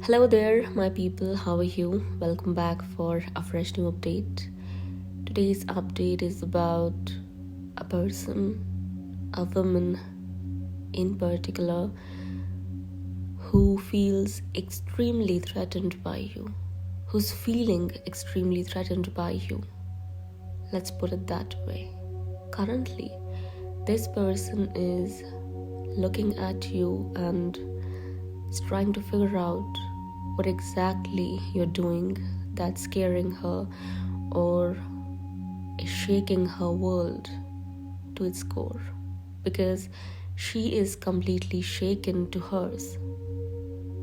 Hello there, my people. How are you? Welcome back for a fresh new update. Today's update is about a person, a woman in particular, who feels extremely threatened by you, who's feeling extremely threatened by you. Let's put it that way. Currently, this person is looking at you and is trying to figure out what exactly you're doing that's scaring her or is shaking her world to its core, because she is completely shaken to hers.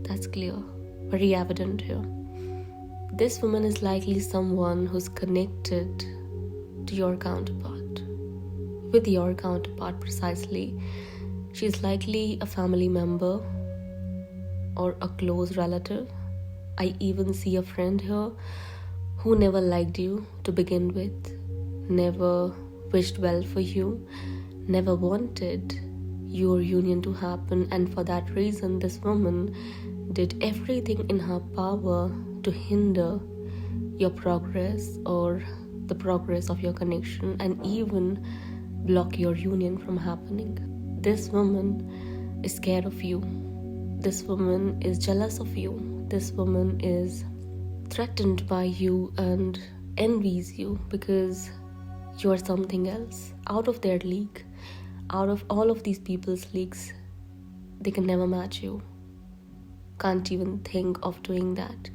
That's clear, very evident here. This woman is likely someone who's connected to your counterpart. With your counterpart precisely, she's likely a family member or a close relative. I even see a friend here who never liked you to begin with, never wished well for you, never wanted your union to happen, and for that reason this woman did everything in her power to hinder your progress or the progress of your connection, and even block your union from happening. This woman is scared of you. This woman is jealous of you. This woman is threatened by you and envies you because you are something else, out of their league, out of all of these people's leagues. They can never match you. Can't even think of doing that.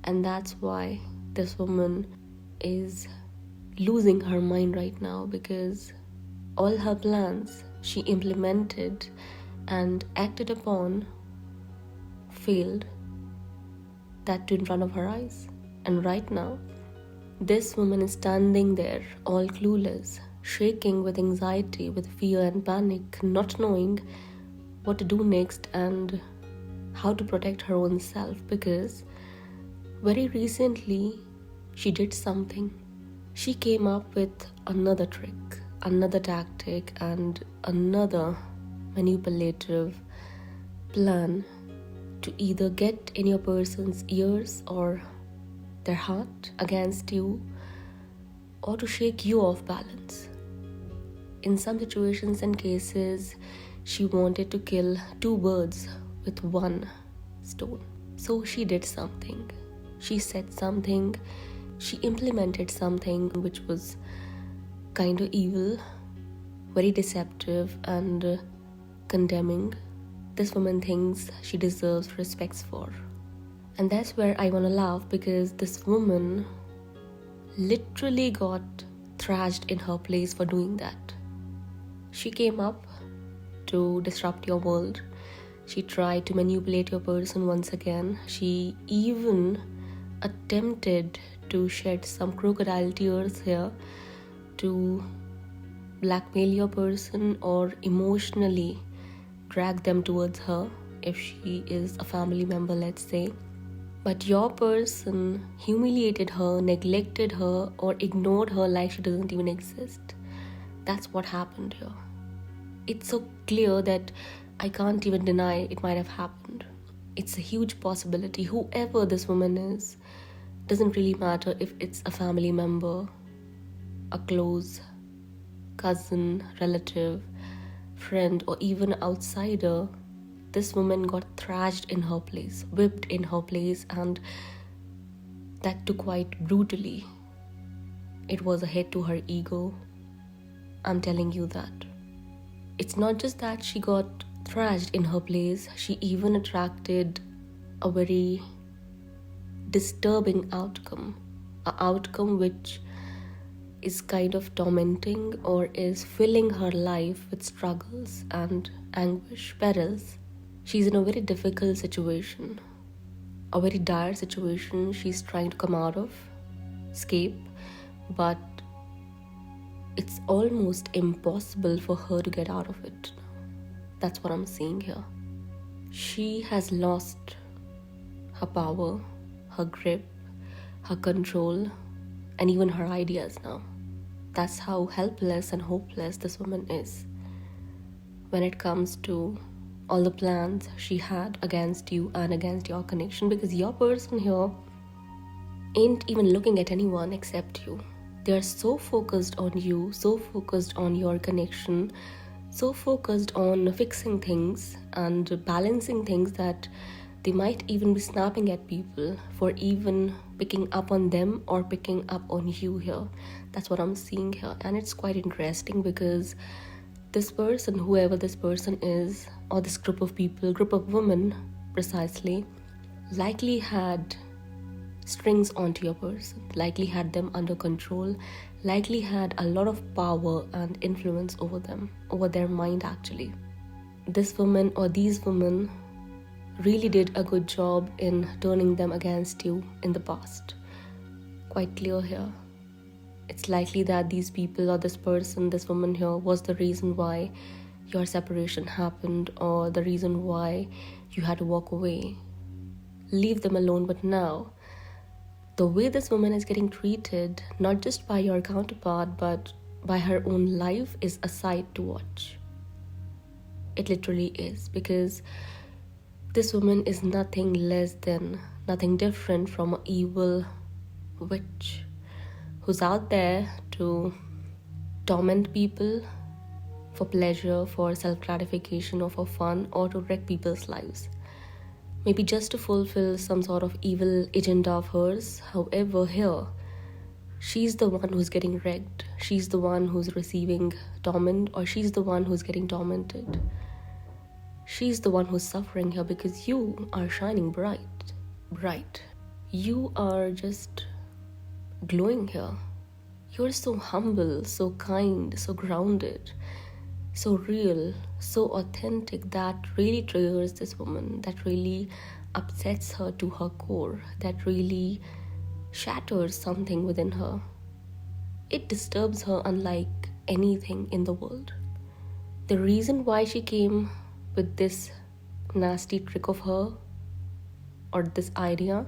And that's why this woman is losing her mind right now, because all her plans she implemented and acted upon failed, that too in front of her eyes. And right now, this woman is standing there all clueless, shaking with anxiety, with fear and panic, not knowing what to do next and how to protect her own self, because very recently she did something. She came up with another trick, another tactic, and another manipulative plan to either get in your person's ears or their heart against you, or to shake you off balance. In some situations and cases, she wanted to kill two birds with one stone. So she did something. She said something. She implemented something which was kind of evil, very deceptive and condemning. This woman thinks she deserves respects for. And that's where I want to laugh, because this woman literally got thrashed in her place for doing that. She came up to disrupt your world. She tried to manipulate your person once again. She even attempted to shed some crocodile tears here to blackmail your person or emotionally drag them towards her if she is a family member, let's say. But your person humiliated her, neglected her, or ignored her like she doesn't even exist. That's what happened here. It's so clear that I can't even deny it might have happened. It's a huge possibility. Whoever this woman is, doesn't really matter if it's a family member, a close cousin, relative, friend, or even outsider. This woman got thrashed in her place, whipped in her place, and that too quite brutally. It was a hit to her ego. I'm telling you that. It's not just that she got thrashed in her place, she even attracted a very disturbing outcome, an outcome which is kind of tormenting or is filling her life with struggles and anguish, perils. She's in a very difficult situation, a very dire situation she's trying to come out of, escape, but it's almost impossible for her to get out of it. That's what I'm seeing here. She has lost her power, her grip, her control, and even her ideas now. That's how helpless and hopeless this woman is when it comes to all the plans she had against you and against your connection, because your person here ain't even looking at anyone except you. They are so focused on you, so focused on your connection, so focused on fixing things and balancing things that they might even be snapping at people for even picking up on them or picking up on you here. That's what I'm seeing here. And it's quite interesting because this person, whoever this person is, or this group of people, group of women precisely, likely had strings onto your person, likely had them under control, likely had a lot of power and influence over them, over their mind actually. This woman or these women really did a good job in turning them against you in the past. Quite clear here. It's likely that these people or this person, this woman here, was the reason why your separation happened or the reason why you had to walk away. Leave them alone. But now, the way this woman is getting treated, not just by your counterpart, but by her own life, is a sight to watch. It literally is, because this woman is nothing less than, nothing different from an evil witch who's out there to torment people for pleasure, for self-gratification, or for fun, or to wreck people's lives. Maybe just to fulfill some sort of evil agenda of hers. However, here, she's the one who's getting wrecked. She's the one who's receiving torment, or she's the one who's getting tormented. She's the one who's suffering here because you are shining bright. You are just glowing here. You're so humble, so kind, so grounded, so real, so authentic. That really triggers this woman. That really upsets her to her core. That really shatters something within her. It disturbs her unlike anything in the world. The reason why she came with this nasty trick of her, or this idea,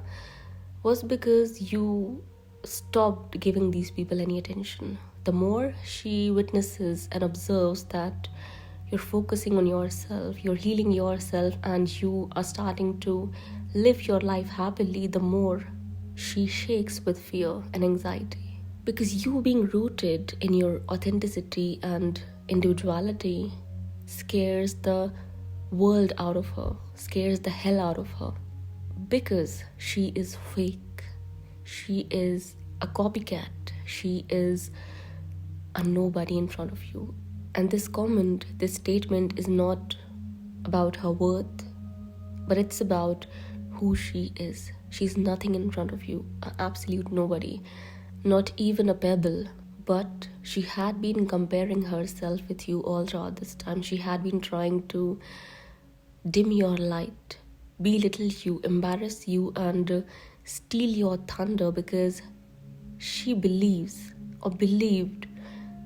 was because you stopped giving these people any attention. The more she witnesses and observes that you're focusing on yourself, you're healing yourself, and you are starting to live your life happily, the more she shakes with fear and anxiety. Because you being rooted in your authenticity and individuality scares the world out of her, scares the hell out of her. Because she is fake. She is a copycat. She is a nobody in front of you. And this comment, this statement is not about her worth, but it's about who she is. She's nothing in front of you, an absolute nobody, not even a pebble. But she had been comparing herself with you all throughout this time. She had been trying to dim your light, belittle you, embarrass you, and steal your thunder, because she believes or believed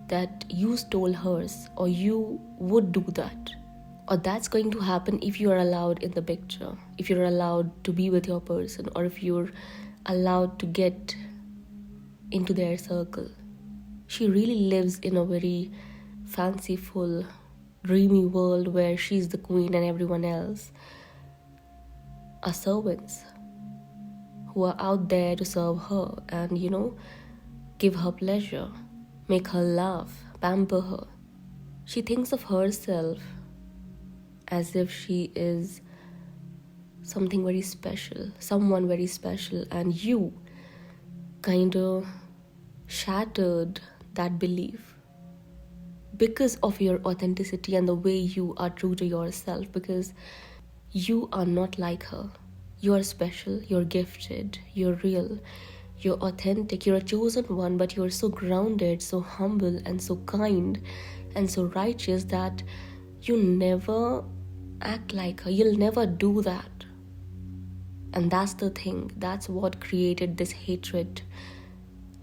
that you stole hers, or you would do that, or that's going to happen if you are allowed in the picture, if you're allowed to be with your person, or if you're allowed to get into their circle. She really lives in a very fanciful, dreamy world where she's the queen and everyone else are servants who are out there to serve her and, give her pleasure, make her laugh, pamper her. She thinks of herself as if she is something very special, someone very special, and you kind of shattered that belief because of your authenticity and the way you are true to yourself, because you are not like her. You are special, you're gifted, you're real, you're authentic, you're a chosen one, but you're so grounded, so humble, and so kind, and so righteous that you never act like her. You'll never do that. And that's the thing. That's what created this hatred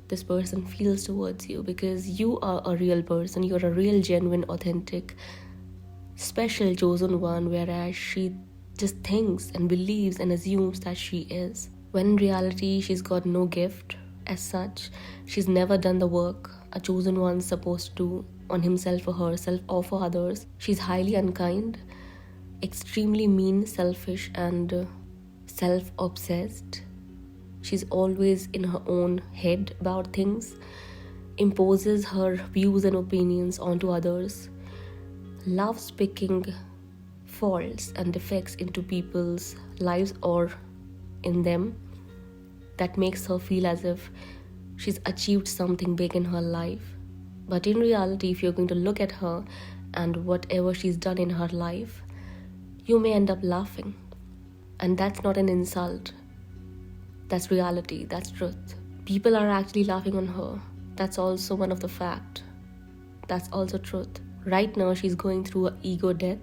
this person feels towards you, because you are a real person. You're a real, genuine, authentic, special, chosen one, whereas she just thinks and believes and assumes that she is, when in reality she's got no gift as such. She's never done the work a chosen one's supposed to do on himself or herself or for others. She's highly unkind, extremely mean, selfish, and self-obsessed. She's always in her own head about things, imposes her views and opinions onto others, loves picking faults and defects into people's lives or in them. That makes her feel as if she's achieved something big in her life. But in reality, if you're going to look at her and whatever she's done in her life, you may end up laughing. And that's not an insult. That's reality, that's truth. People are actually laughing on her. That's also one of the fact. That's also truth. Right now, she's going through an ego death,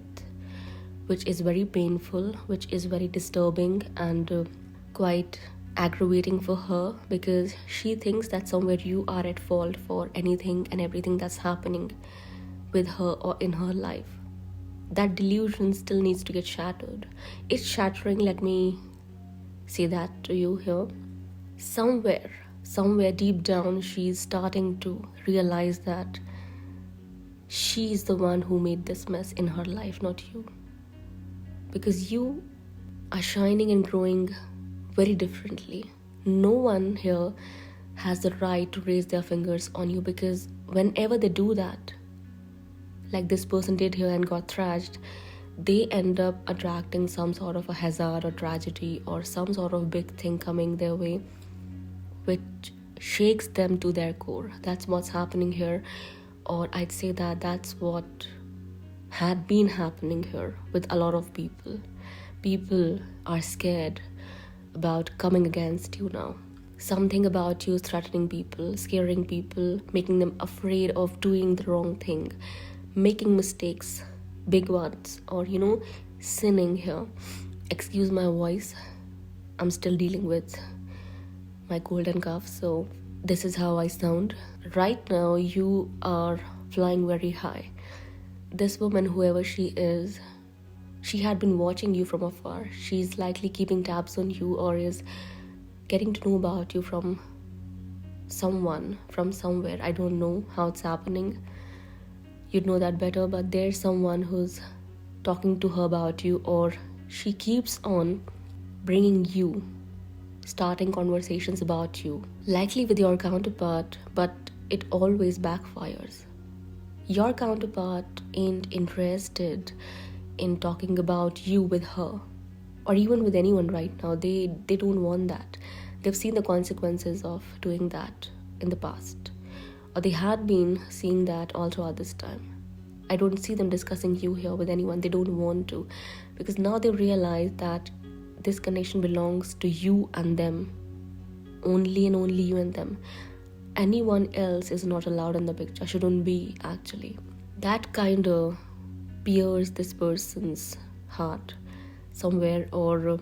which is very painful, which is very disturbing and quite aggravating for her, because she thinks that somewhere you are at fault for anything and everything that's happening with her or in her life. That delusion still needs to get shattered. It's shattering, let me say that to you here. Somewhere deep down, she's starting to realize that she's the one who made this mess in her life, not you. Because you are shining and growing very differently. No one here has the right to raise their fingers on you, because whenever they do that, like this person did here and got thrashed, they end up attracting some sort of a hazard or tragedy or some sort of big thing coming their way, which shakes them to their core. That's what's happening here, or I'd say that that's what had been happening here with a lot of people. People are scared about coming against you now. Something about you is threatening people, scaring people, making them afraid of doing the wrong thing, making mistakes, big ones, or sinning here. Excuse my voice, I'm still dealing with my cold and cough, so this is how I sound. Right now, you are flying very high. This woman, whoever she is, she had been watching you from afar. She's likely keeping tabs on you, or is getting to know about you from someone, from somewhere. I don't know how it's happening. You'd know that better, but there's someone who's talking to her about you, or she keeps on bringing you, starting conversations about you, likely with your counterpart, but it always backfires. Your counterpart ain't interested in talking about you with her, or even with anyone right now. They don't want that. They've seen the consequences of doing that in the past, or they had been seeing that all throughout this time. I don't see them discussing you here with anyone. They don't want to, because now they realize that this connection belongs to you and them, only and only you and them. Anyone else is not allowed in the picture, shouldn't be actually. That kind of pierced this person's heart somewhere, or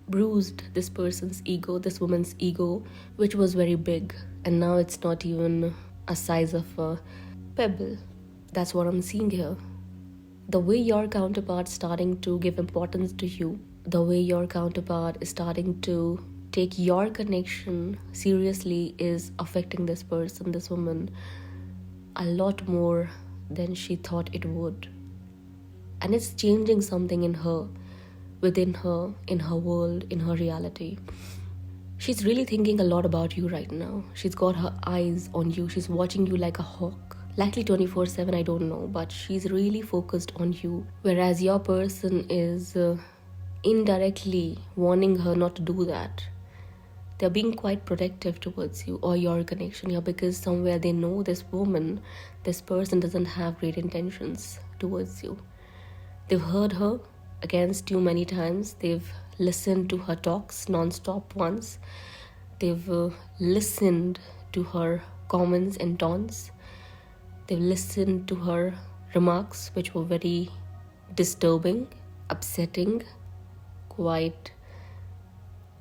bruised this person's ego, this woman's ego, which was very big, and now it's not even a size of a pebble. That's what I'm seeing here. The way your counterpart's starting to give importance to you, the way your counterpart is starting to take your connection seriously, is affecting this person, this woman, a lot more than she thought it would. And it's changing something in her, within her, in her world, in her reality. She's really thinking a lot about you right now. She's got her eyes on you. She's watching you like a hawk. Likely 24/7, I don't know. But she's really focused on you. Whereas your person is indirectly warning her not to do that. They're being quite protective towards you or your connection here, because somewhere they know this woman, this person doesn't have great intentions towards you. They've heard her against you many times. They've listened to her talks non-stop once. They've listened to her comments and taunts. They've listened to her remarks, which were very disturbing, upsetting, quite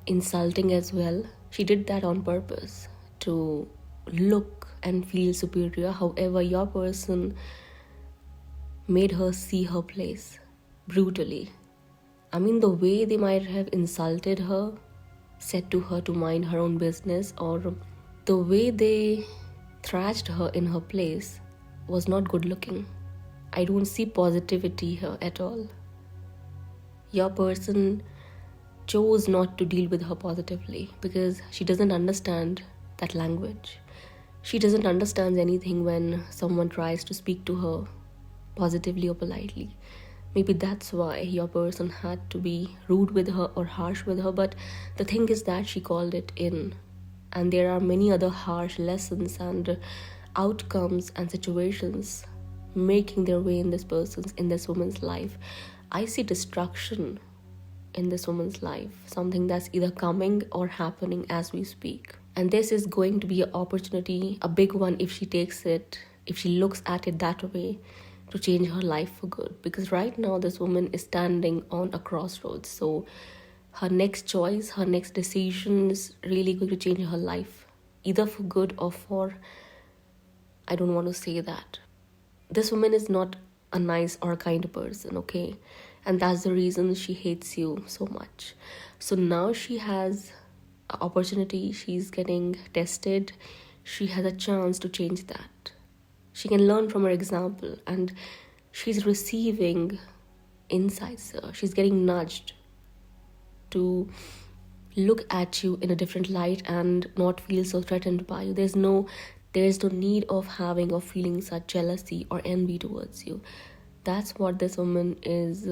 insulting as well. She did that on purpose to look and feel superior. However, your person made her see her place brutally. I mean, the way they might have insulted her, said to her to mind her own business, or the way they thrashed her in her place was not good looking. I don't see positivity here at all. Your person chose not to deal with her positively because she doesn't understand that language. She doesn't understand anything when someone tries to speak to her positively or politely. Maybe that's why your person had to be rude with her or harsh with her, but the thing is that she called it in. And there are many other harsh lessons and outcomes and situations making their way in this woman's life. I see destruction in this woman's life, something that's either coming or happening as we speak. And this is going to be an opportunity, a big one, if she takes it, if she looks at it that way, to change her life for good. Because right now this woman is standing on a crossroads. So her next choice, her next decision is really going to change her life, either for good or for, I don't want to say that. This woman is not a nice or a kind person, okay? And that's the reason she hates you so much. So now she has an opportunity, she's getting tested, she has a chance to change that. She can learn from her example, and she's receiving insights. She's getting nudged to look at you in a different light and not feel so threatened by you. There's no need of having or feeling such jealousy or envy towards you. That's what this woman is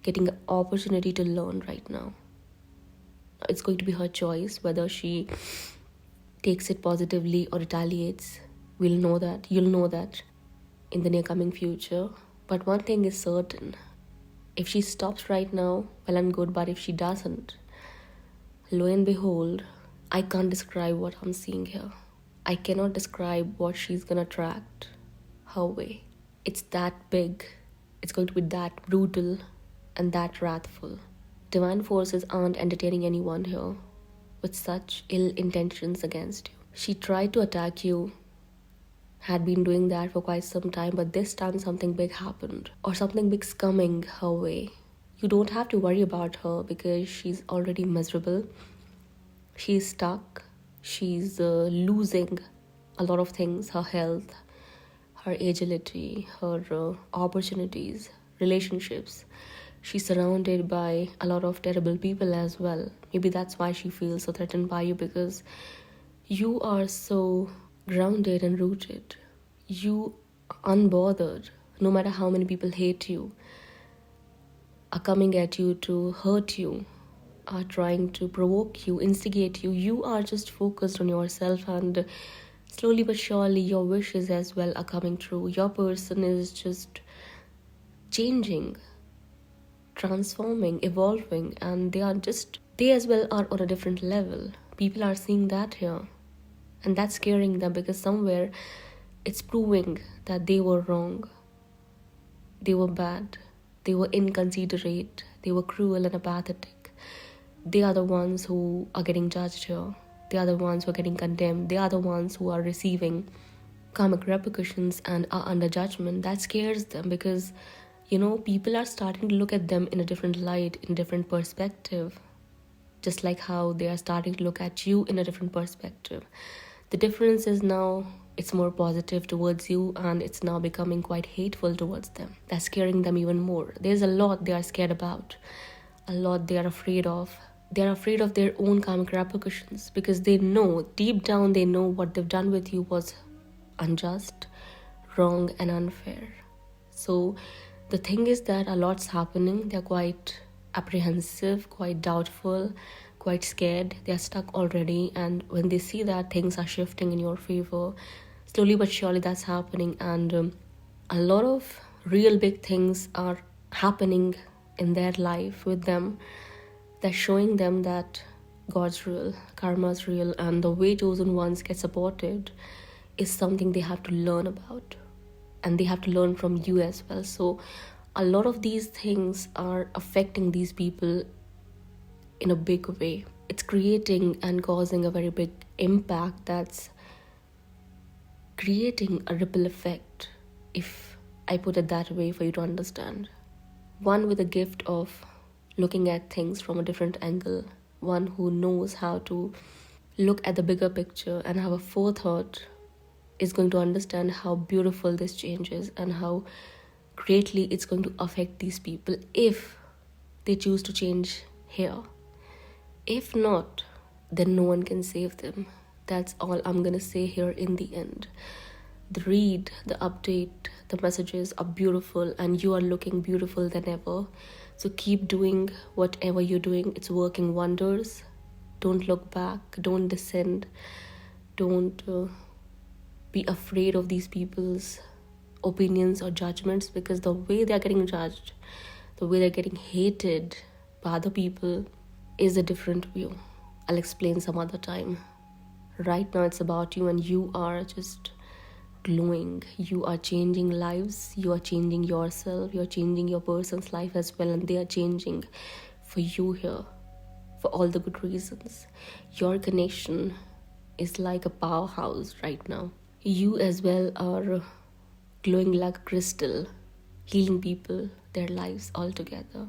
getting an opportunity to learn right now. It's going to be her choice whether she takes it positively or retaliates. You'll know that in the near coming future. But one thing is certain. If she stops right now, well and good, but if she doesn't, lo and behold, I can't describe what I'm seeing here. I cannot describe what she's gonna attract her way. It's that big. It's going to be that brutal and that wrathful. Divine forces aren't entertaining anyone here with such ill intentions against you. She tried to attack you, had been doing that for quite some time, but this time something big happened, or something big's coming her way. You don't have to worry about her because she's already miserable. She's stuck. She's losing a lot of things, her health, her agility, her opportunities, relationships. She's surrounded by a lot of terrible people as well. Maybe that's why she feels so threatened by you, because you are so grounded and rooted. You are unbothered, no matter how many people hate you, are coming at you to hurt you, are trying to provoke you, instigate you. You are just focused on yourself, and slowly but surely your wishes as well are coming true. Your person is just changing, transforming, evolving, and they as well are on a different level. People are seeing that here, and that's scaring them, because somewhere it's proving that they were wrong, they were bad, they were inconsiderate, they were cruel and apathetic. They are the ones who are getting judged here. They are the ones who are getting condemned. They are the ones who are receiving karmic repercussions and are under judgment. That scares them, because people are starting to look at them in a different light, in a different perspective, just like how they are starting to look at you in a different perspective. The difference is now it's more positive towards you, and it's now becoming quite hateful towards them. That's scaring them even more. There's a lot they are scared about, a lot they are afraid of. They're afraid of their own karmic repercussions, because they know, deep down they know what they've done with you was unjust, wrong and unfair. So the thing is that a lot's happening. They're quite apprehensive, quite doubtful, quite scared. They're stuck already, and when they see that things are shifting in your favor, slowly but surely that's happening, and a lot of real big things are happening in their life with them. That's showing them that God's real, karma's real, and the way chosen ones get supported is something they have to learn about, and they have to learn from you as well. So a lot of these things are affecting these people in a big way. It's creating and causing a very big impact that's creating a ripple effect, if I put it that way for you to understand. One with a gift of looking at things from a different angle, one who knows how to look at the bigger picture and have a forethought, is going to understand how beautiful this change is and how greatly it's going to affect these people if they choose to change here. If not, then no one can save them. That's all I'm gonna say here in the end. The read, the update, the messages are beautiful, and you are looking beautiful than ever. So keep doing whatever you're doing. It's working wonders. Don't look back. Don't descend. Don't be afraid of these people's opinions or judgments, because the way they're getting judged, the way they're getting hated by other people is a different view. I'll explain some other time. Right now it's about you, and you are just glowing. You are changing lives. You are changing yourself. You're changing your person's life as well, and they are changing for you here for all the good reasons. Your connection is like a powerhouse right now. You as well are glowing like a crystal, healing people, their lives altogether.